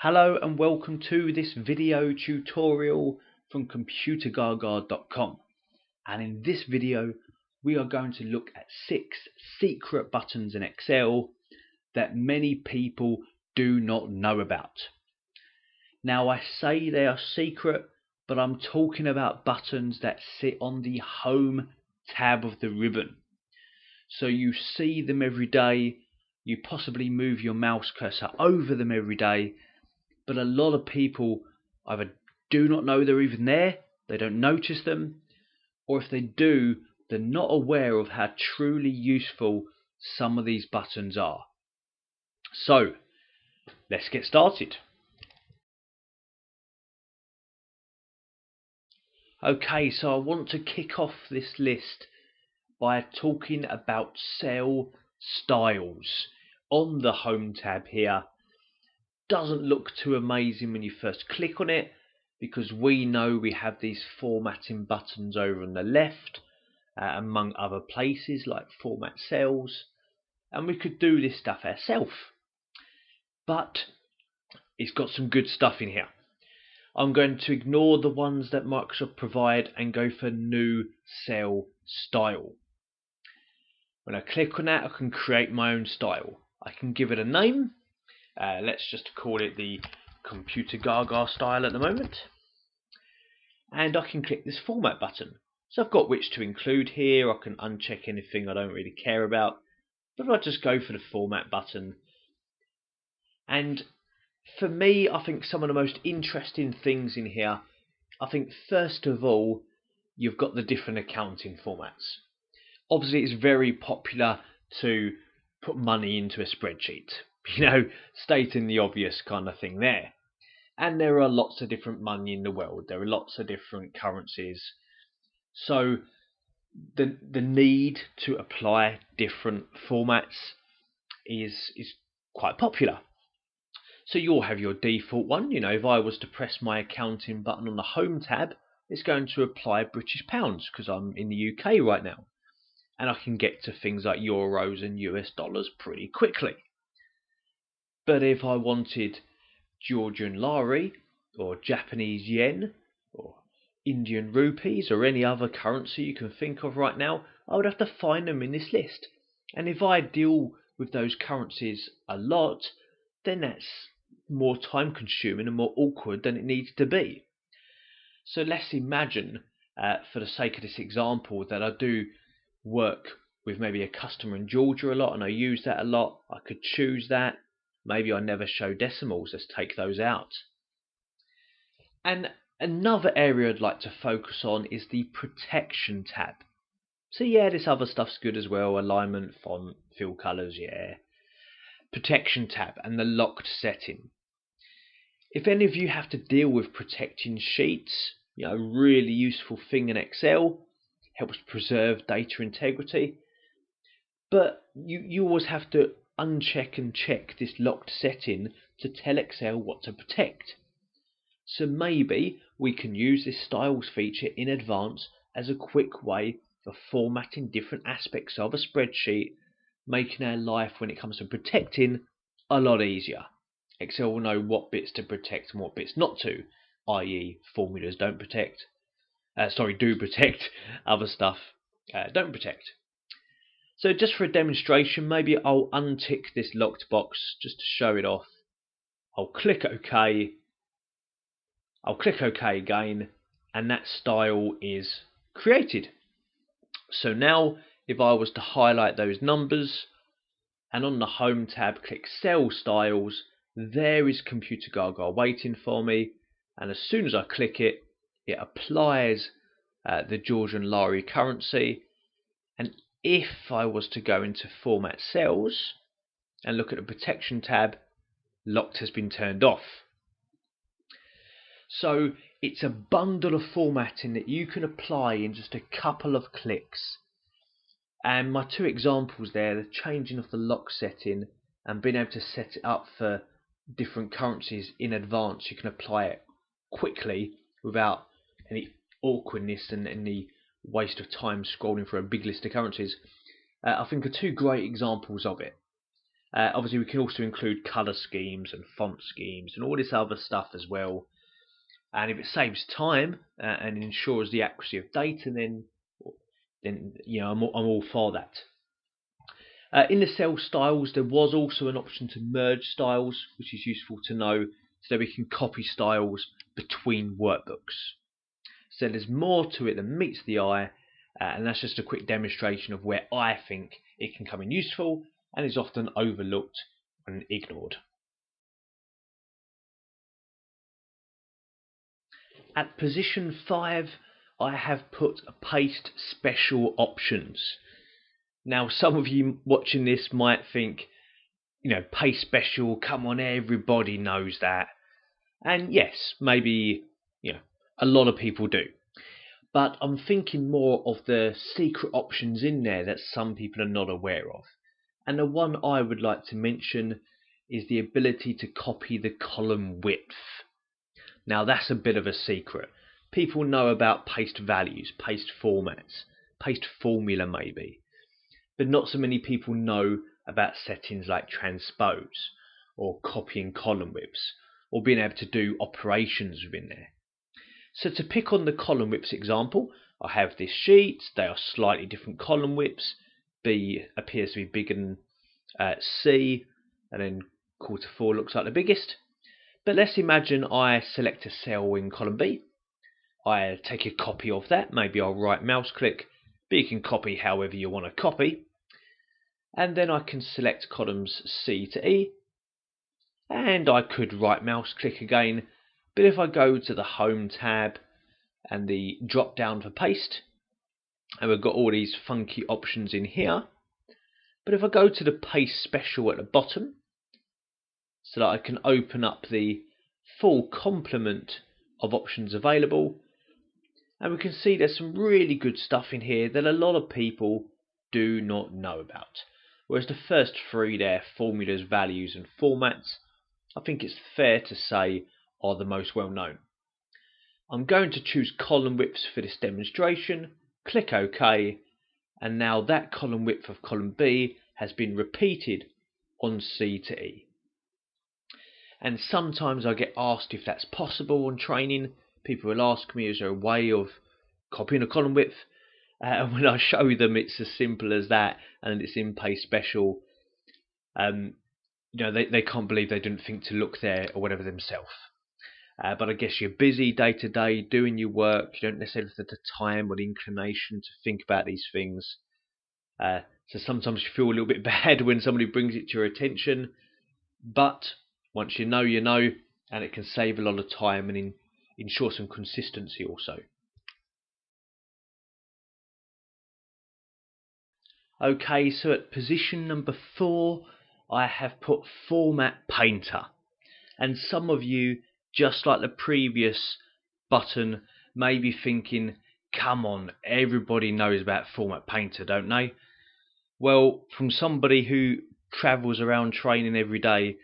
Hello and welcome to this video tutorial from Computergaga.com, and in this video we are going to look at 6 secret buttons in Excel that many people do not know about. Now I say they are secret, but I'm talking about buttons that sit on the Home tab of the ribbon. So you see them every day, you possibly move your mouse cursor over them every day, but a lot of people either do not know they're even there, they don't notice them, or if they do, they're not aware of how truly useful some of these buttons are. So, let's get started. Okay, so I want to kick off this list by talking about cell styles on the Home tab here. Doesn't look too amazing when you first click on it, because we know we have these formatting buttons over on the left, among other places like format cells, and we could do this stuff ourselves. But it's got some good stuff in here. I'm going to ignore the ones that Microsoft provide and go for new cell style. When I click on that, I can create my own style. I can give it a name. Let's just call it the Computergaga style at the moment. And I can click this format button. So I've got which to include here. I can uncheck anything I don't really care about. But I'll just go for the format button. And for me, I think some of the most interesting things in here, I think first of all, you've got the different accounting formats. Obviously, it's very popular to put money into a spreadsheet. Stating the obvious kind of thing there. And there are lots of different money in the world. There are lots of different currencies. So the need to apply different formats is quite popular. So you'll have your default one. If I was to press my accounting button on the Home tab, it's going to apply British pounds because I'm in the UK right now. And I can get to things like euros and US dollars pretty quickly. But if I wanted Georgian lari, or Japanese yen, or Indian rupees, or any other currency you can think of right now, I would have to find them in this list. And if I deal with those currencies a lot, then that's more time consuming and more awkward than it needs to be. So let's imagine, for the sake of this example, that I do work with maybe a customer in Georgia a lot and I use that a lot. I could choose that. Maybe I never show decimals. Let's take those out. And another area I'd like to focus on is the protection tab. So yeah, this other stuff's good as well. Alignment, font, fill colors, yeah. Protection tab and the locked setting. If any of you have to deal with protecting sheets, a really useful thing in Excel, helps preserve data integrity. But you always have to uncheck and check this locked setting to tell Excel what to protect. So maybe we can use this styles feature in advance as a quick way for formatting different aspects of a spreadsheet, making our life when it comes to protecting a lot easier. Excel will know what bits to protect and what bits not to, i.e. formulas do protect, other stuff don't protect. So just for a demonstration, maybe I'll untick this locked box just to show it off. I'll click OK. I'll click OK again, and that style is created. So now if I was to highlight those numbers and on the Home tab click Cell Styles, there is Computergaga waiting for me, and as soon as I click it, it applies the Georgian lari currency. And if I was to go into Format Cells and look at the Protection tab, Locked has been turned off. So it's a bundle of formatting that you can apply in just a couple of clicks. And my two examples there, the changing of the lock setting and being able to set it up for different currencies in advance. You can apply it quickly without any awkwardness and any waste of time scrolling through a big list of currencies. I think are two great examples of it. Obviously, we can also include colour schemes and font schemes and all this other stuff as well. And if it saves time and ensures the accuracy of data, then I'm all for that. In the cell styles, there was also an option to merge styles, which is useful to know, so that we can copy styles between workbooks. So there's more to it than meets the eye, and that's just a quick demonstration of where I think it can come in useful and is often overlooked and ignored. At position 5, I have put paste special options. Now, some of you watching this might think, paste special, come on, everybody knows that. And yes, maybe, a lot of people do. But I'm thinking more of the secret options in there that some people are not aware of. And the one I would like to mention is the ability to copy the column width. Now, that's a bit of a secret. People know about paste values, paste formats, paste formula maybe. But not so many people know about settings like transpose or copying column widths or being able to do operations within there. So to pick on the column widths example, I have this sheet. They are slightly different column widths. B appears to be bigger than C, and then quarter 4 looks like the biggest. But let's imagine I select a cell in column B. I take a copy of that. Maybe I'll right mouse click, but you can copy however you want to copy. And then I can select columns C to E, and I could right mouse click again, but if I go to the Home tab and the drop down for paste, and we've got all these funky options in here, but if I go to the paste special at the bottom, so that I can open up the full complement of options available, and we can see there's some really good stuff in here that a lot of people do not know about. Whereas the first 3 there, formulas, values and formats, I think it's fair to say are the most well known. I'm going to choose column widths for this demonstration, click OK, and now that column width of column B has been repeated on C to E. And sometimes I get asked if that's possible on training. People will ask me, is there a way of copying a column width? And when I show them it's as simple as that, and it's in paste special, they can't believe they didn't think to look there or whatever themselves. But I guess you're busy day to day doing your work. You don't necessarily have the time or the inclination to think about these things. So sometimes you feel a little bit bad when somebody brings it to your attention. But once you know, and it can save a lot of time and ensure some consistency also. Okay, so at position number 4, I have put Format Painter. And some of you, just like the previous button, may be thinking, come on, everybody knows about Format Painter, don't they? Well, from somebody who travels around training every day,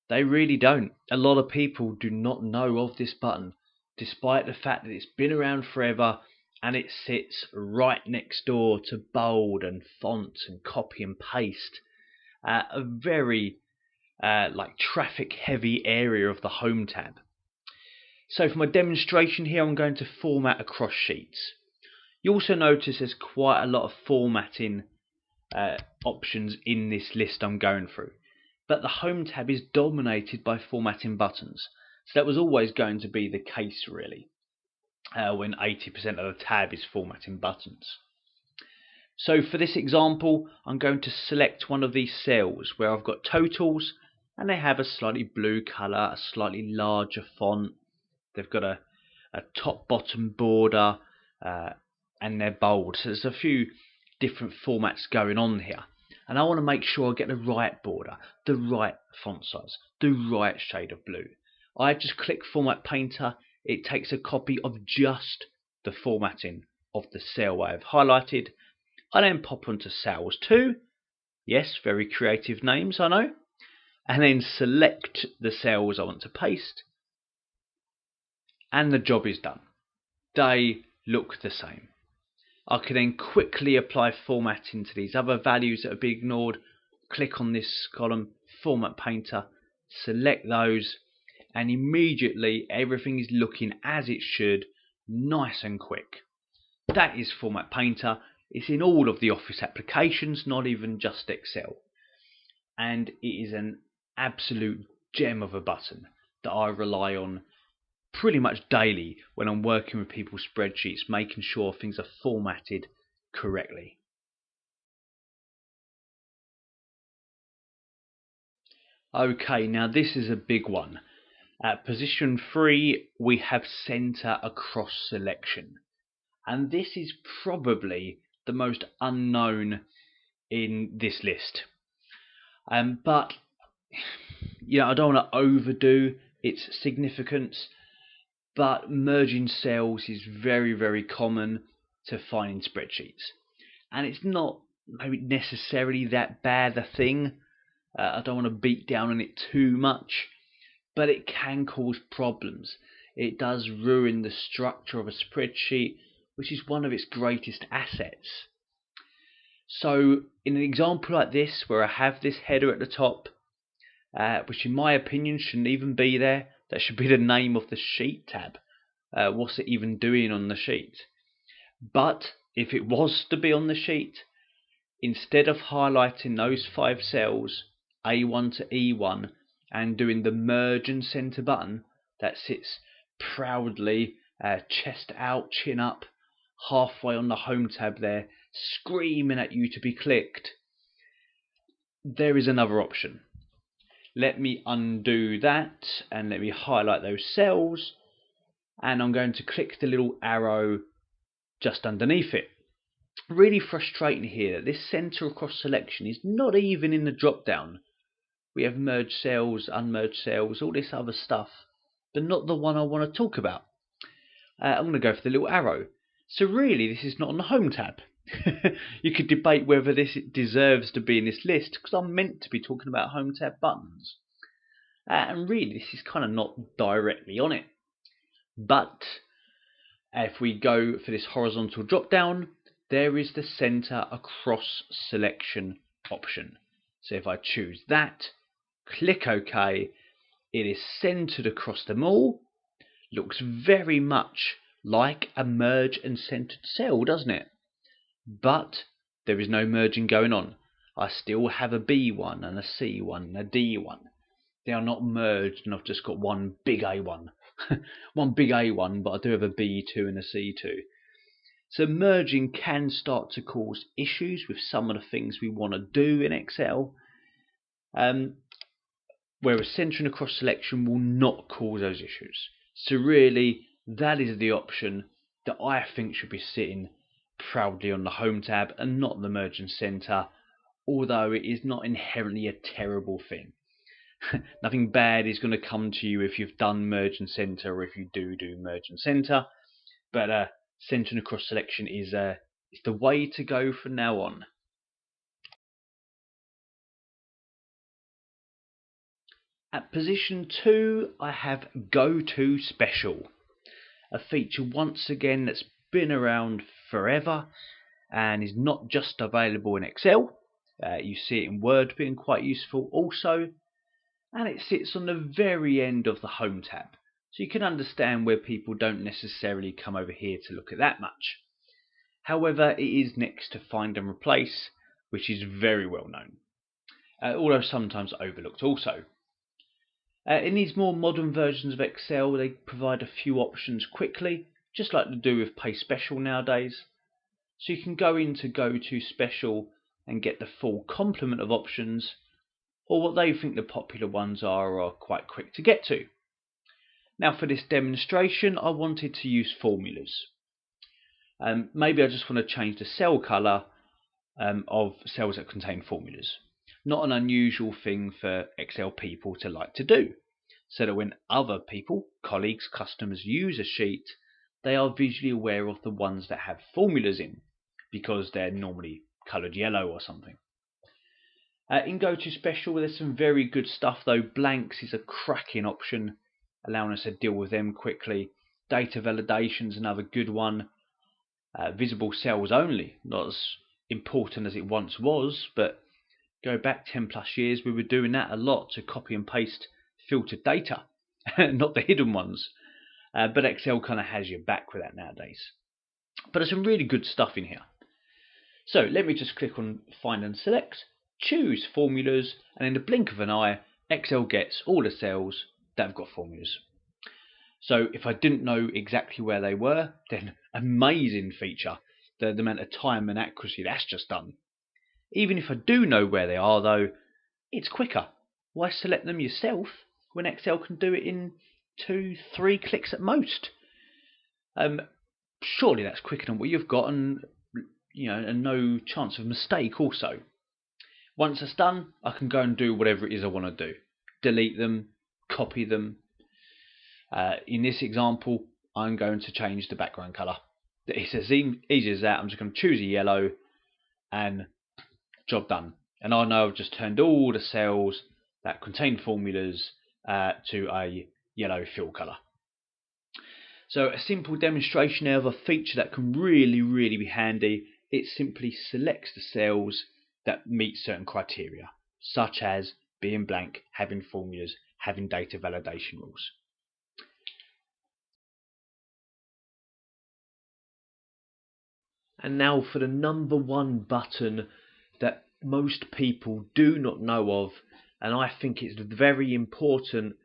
they really don't. A lot of people do not know of this button, despite the fact that it's been around forever and it sits right next door to bold and font and copy and paste. A very traffic heavy area of the Home tab. So for my demonstration here, I'm going to format across sheets. You also notice there's quite a lot of formatting options in this list I'm going through. But the Home tab is dominated by formatting buttons. So that was always going to be the case really, when 80% of the tab is formatting buttons. So for this example, I'm going to select one of these cells where I've got totals, and they have a slightly blue colour, a slightly larger font. They've got a top bottom border, and they're bold. So there's a few different formats going on here. And I want to make sure I get the right border, the right font size, the right shade of blue. I just click Format Painter. It takes a copy of just the formatting of the cell I have highlighted. I then pop onto Cells 2. Yes, very creative names, I know. And then select the cells I want to paste. And the job is done. They look the same. I can then quickly apply formatting to these other values that have been ignored, click on this column, Format Painter, select those, and immediately everything is looking as it should, nice and quick. That is Format Painter. It's in all of the Office applications, not even just Excel. And it is an absolute gem of a button that I rely on pretty much daily when I'm working with people's spreadsheets, making sure things are formatted correctly. Okay, now this is a big one. At position 3, we have center across selection. And this is probably the most unknown in this list. But I don't want to overdo its significance, but merging cells is very, very common to find in spreadsheets. And it's not maybe necessarily that bad a thing. I don't want to beat down on it too much, but it can cause problems. It does ruin the structure of a spreadsheet, which is one of its greatest assets. So in an example like this, where I have this header at the top, which in my opinion shouldn't even be there, that should be the name of the sheet tab. What's it even doing on the sheet? But if it was to be on the sheet, instead of highlighting those 5 cells, A1 to E1, and doing the merge and center button that sits proudly, chest out, chin up, halfway on the home tab there, screaming at you to be clicked, there is another option. Let me undo that and let me highlight those cells, and I'm going to click the little arrow just underneath it. Really frustrating here that this center across selection is not even in the drop down. We have merged cells, unmerged cells, all this other stuff, but not the one I want to talk about. I'm going to go for the little arrow. So really this is not on the home tab. You could debate whether this deserves to be in this list, because I'm meant to be talking about home tab buttons. And really this is kind of not directly on it. But if we go for this horizontal drop down, there is the center across selection option. So if I choose that, click OK, it is centered across them all. Looks very much like a merge and centered cell, doesn't it? But there is no merging going on. I still have a B1 and a C1 and a D1. They are not merged, and I've just got one big A1. One big A1, but I do have a B2 and a C2. So merging can start to cause issues with some of the things we want to do in Excel. Whereas centering across selection will not cause those issues. So really, that is the option that I think should be sitting proudly on the home tab and not the merge and center, although it is not inherently a terrible thing. Nothing bad is going to come to you if you've done merge and center, or if you do merge and center, but centering across selection is the way to go from now on. At position 2, I have Go To Special, a feature once again that's been around forever and is not just available in Excel. You see it in Word being quite useful also, and it sits on the very end of the home tab, so you can understand where people don't necessarily come over here to look at that much. However, it is next to Find and Replace, which is very well known, although sometimes overlooked also. In these more modern versions of Excel, they provide a few options quickly, just like they do with Pay Special nowadays. So you can go into Go To Special and get the full complement of options, or what they think the popular ones are quite quick to get to. Now for this demonstration, I wanted to use formulas. Maybe I just want to change the cell colour of cells that contain formulas. Not an unusual thing for Excel people to like to do, so that when other people, colleagues, customers use a sheet, they are visually aware of the ones that have formulas in, because they're normally coloured yellow or something. In Go To Special, there's some very good stuff though. Blanks is a cracking option, allowing us to deal with them quickly. Data validation is another good one. Visible cells only, not as important as it once was, but Go back 10 plus years, we were doing that a lot to copy and paste filtered data, not the hidden ones. But Excel kind of has your back with that nowadays. But there's some really good stuff in here. So let me just click on Find and Select, choose Formulas, and in the blink of an eye, Excel gets all the cells that have got formulas. So if I didn't know exactly where they were, then amazing feature. The amount of time and accuracy that's just done. Even if I do know where they are though, it's quicker. Why select them yourself when Excel can do it in 2-3 clicks at most? Surely that's quicker than what you've got, and and no chance of mistake also. Once it's done, I can go and do whatever it is I want to do. Delete them, copy them. In this example, I'm going to change the background colour. It's as easy as that. I'm just going to choose a yellow and job done. And I know I've just turned all the cells that contain formulas to a yellow fill colour. So a simple demonstration of a feature that can really be handy. It simply selects the cells that meet certain criteria, such as being blank, having formulas, having data validation rules. And now for the number one button that most people do not know of, and I think it's very important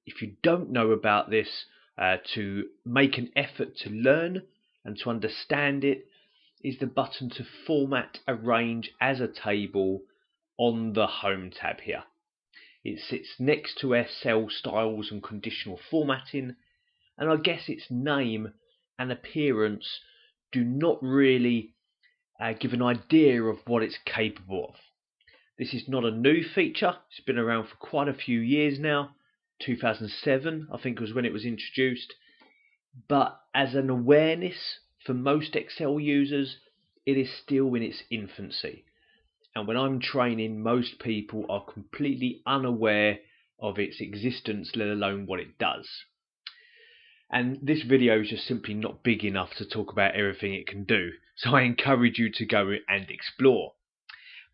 if you don't know about this to make an effort to learn and to understand it, is the button to format, arrange as a table on the Home tab here. It sits next to our cell styles and conditional formatting, and I guess its name and appearance do not really give an idea of what it's capable of. This is not a new feature. It's been around for quite a few years now. 2007 I think was when it was introduced, but as an awareness for most Excel users, it is still in its infancy, and when I'm training, most people are completely unaware of its existence, let alone what it does. And this video is just simply not big enough to talk about everything it can do, so I encourage you to go and explore.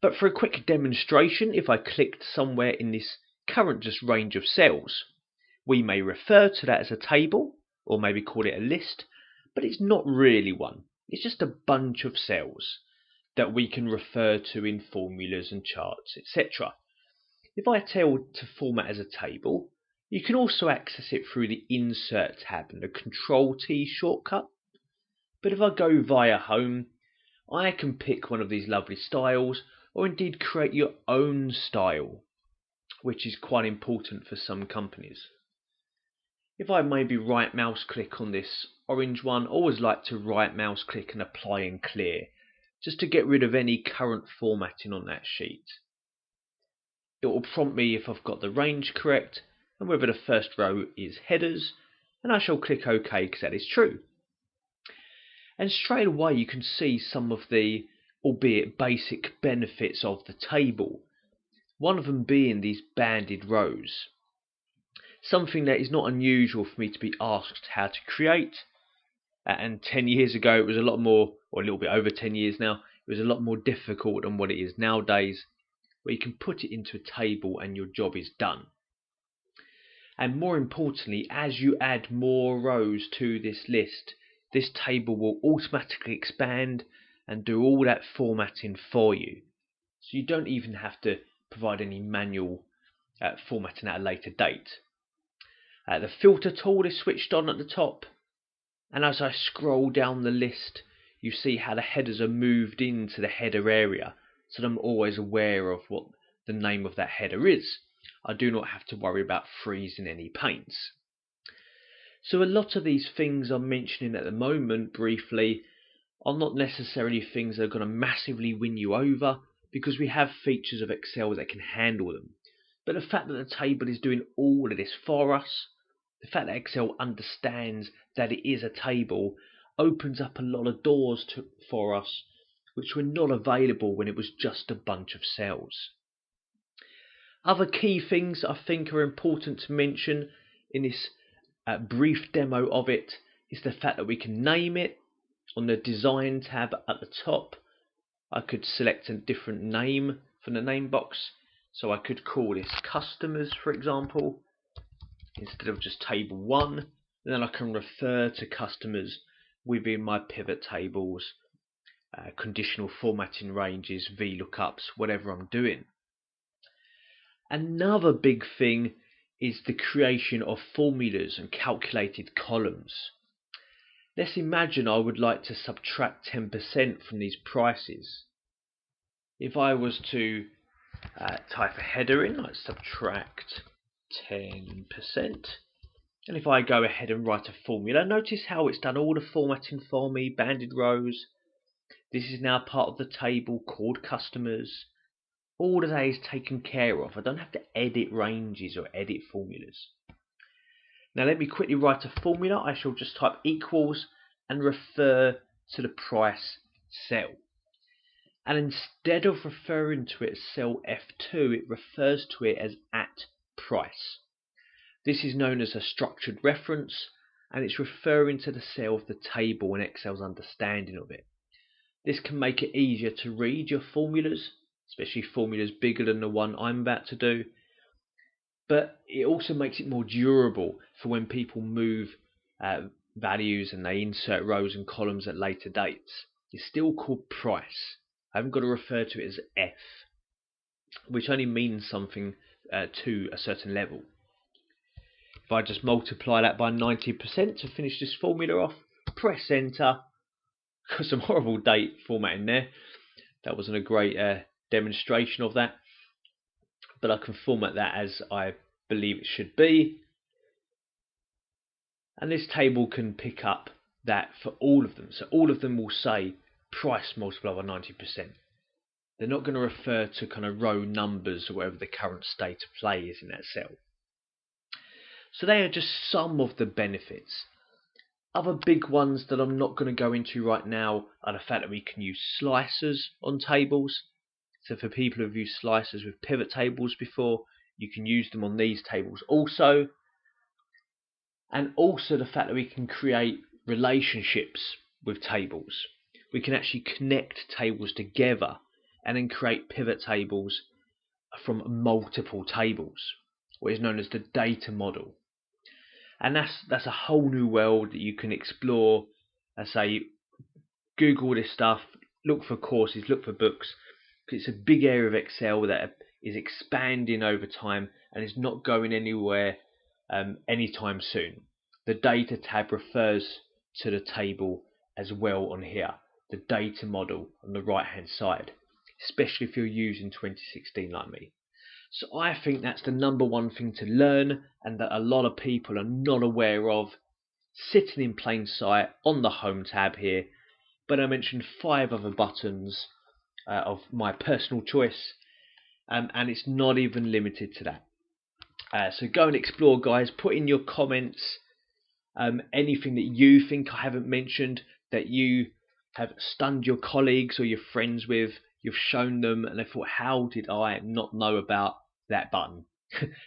But for a quick demonstration, if I clicked somewhere in this current just range of cells, we may refer to that as a table, or maybe call it a list, but it's not really one. It's just a bunch of cells that we can refer to in formulas and charts, etc. If I tell to format as a table, you can also access it through the Insert tab and the Control-T shortcut. But if I go via Home, I can pick one of these lovely styles, or indeed create your own style, which is quite important for some companies. If I maybe right mouse click on this orange one, I always like to right mouse click and apply and clear, just to get rid of any current formatting on that sheet. It will prompt me if I've got the range correct and whether the first row is headers, and I shall click OK because that is true. And straight away you can see some of the, albeit basic, benefits of the table. One of them being these banded rows. Something that is not unusual for me to be asked how to create. And 10 years ago it was a lot more, or a little bit over 10 years now, it was a lot more difficult than what it is nowadays, where you can put it into a table and your job is done. And more importantly, as you add more rows to this list, this table will automatically expand and do all that formatting for you. So you don't even have to provide any manual formatting at a later date. The filter tool is switched on at the top, and as I scroll down the list, you see how the headers are moved into the header area, so that I'm always aware of what the name of that header is. I do not have to worry about freezing any paints. So a lot of these things I'm mentioning at the moment briefly are not necessarily things that are going to massively win you over, because we have features of Excel that can handle them. But the fact that the table is doing all of this for us, the fact that Excel understands that it is a table, opens up a lot of doors for us which were not available when it was just a bunch of cells. Other key things I think are important to mention in this brief demo of it is the fact that we can name it. On the Design tab at the top, I could select a different name from the name box. So I could call this customers, for example, instead of just table 1. And then I can refer to customers within my pivot tables, conditional formatting ranges, VLOOKUPs, whatever I'm doing. Another big thing is the creation of formulas and calculated columns. Let's imagine I would like to subtract 10% from these prices. If I was to type a header in, like subtract 10%, and if I go ahead and write a formula, notice how it's done all the formatting for me, banded rows. This is now part of the table called customers. All of that is taken care of. I don't have to edit ranges or edit formulas. Now let me quickly write a formula. I shall just type equals and refer to the price cell. And instead of referring to it as cell F2, it refers to it as at price. This is known as a structured reference, and it's referring to the cell of the table and Excel's understanding of it. This can make it easier to read your formulas, especially formulas bigger than the one I'm about to do. But it also makes it more durable for when people move values and they insert rows and columns at later dates. It's still called price. I haven't got to refer to it as F, which only means something to a certain level. If I just multiply that by 90% to finish this formula off, press enter. Got some horrible date formatting there. That wasn't a great demonstration of that, but I can format that as I believe it should be. And this table can pick up that for all of them. So all of them will say price multiplied by 90%. They're not going to refer to kind of row numbers or whatever the current state of play is in that cell. So they are just some of the benefits. Other big ones that I'm not going to go into right now are the fact that we can use slicers on tables. So for people who've used slicers with pivot tables before, you can use them on these tables also. And also the fact that we can create relationships with tables. We can actually connect tables together and then create pivot tables from multiple tables, what is known as the data model. And that's a whole new world that you can explore. I say, Google this stuff, look for courses, look for books, because it's a big area of Excel that is expanding over time and is not going anywhere anytime soon. The data tab refers to the table as well on here, the data model on the right hand side, especially if you're using 2016 like me. So I think that's the number one thing to learn, and that a lot of people are not aware of, sitting in plain sight on the home tab here. But I mentioned 5 other buttons of my personal choice, and it's not even limited to that. So go and explore, guys. Put in your comments anything that you think I haven't mentioned, that you have stunned your colleagues or your friends with. You've shown them and they thought, how did I not know about that button?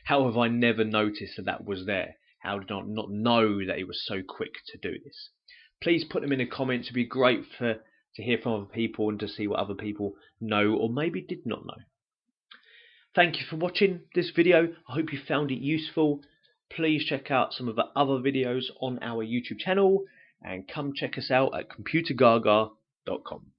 How have I never noticed that was there? How did I not know that it was so quick to do this? Please put them in the comments. It'd be great to hear from other people and to see what other people know or maybe did not know. Thank you for watching this video. I hope you found it useful. Please check out some of the other videos on our YouTube channel and come check us out at Computergaga.com.